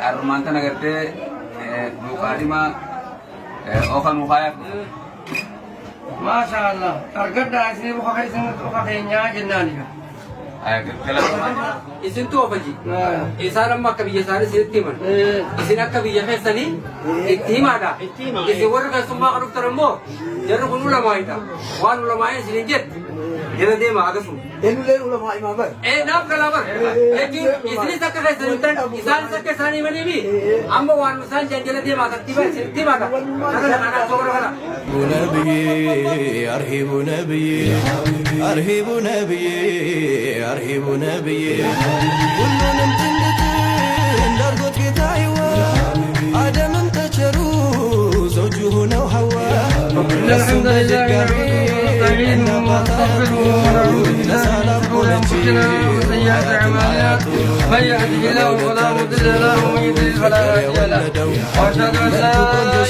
Armaan kana gartee mukaadima oofan mukaaya. ما شاء الله أرقد عسير وخيسن وخينيا جنانيا isin tu apa ji? Isan amma kabiya sari sirti man. Isin kabiya khesani iktima da. Isin warga summa aruk tarambo. Jaru kunu lama ita. Wan ulama ini silinjet. Jena dema agasu. Enu le ulama imam ber. Naam kalabar. Lekin isni tak khesani tan isan tak khesani mani bi. Amma wan misan jena dema taktiba sirti mata. Kana chokra kana. نبي أرهب نبي أرهب نبي أرهب نبي كل نمتلت درجت كتايوا آدم تشرو زوجه نوحوا إن الحمد لله نستعينه ونستغفره ونعوذ بالله من شرور أنفسنا وسيئات أعمالنا من يهده الله فلا مضل له ومن يضلل فلا هادي له وأشهد أن لا إله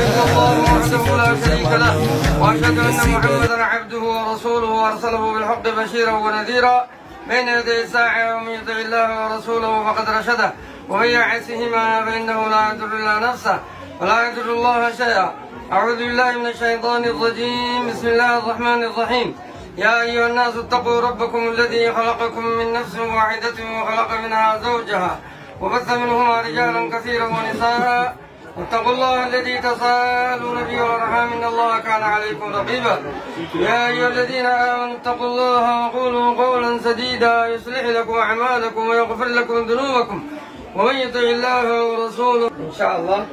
إلا الله وحده لا شريك له وأشهد أن محمدا عبده ورسوله أرسله بالحق بشيرا ونذيرا بين يدي الساعة ومن يطع الله ورسوله فقد رشده ومن يعصهما فإنه لا يضر إلا نفسه ولا يضر الله شيئا. أعوذ بالله من الشيطان الرجيم. بسم الله الرحمن الرحيم. يا أيها الناس اتقوا ربكم الذي خلقكم من نفس واحدة وخلق منها زوجها وبث منهما رجالا كثيرا ونساء واتقوا الله الذي تساءلون به والأرحام إن الله كان عليكم رقيبا. يا أيها الذين آمنوا اتقوا الله وقولوا قولا سديدا يصلح لكم أعمالكم ويغفر لكم ذنوبكم ومن يطع الله ورسوله إن شاء الله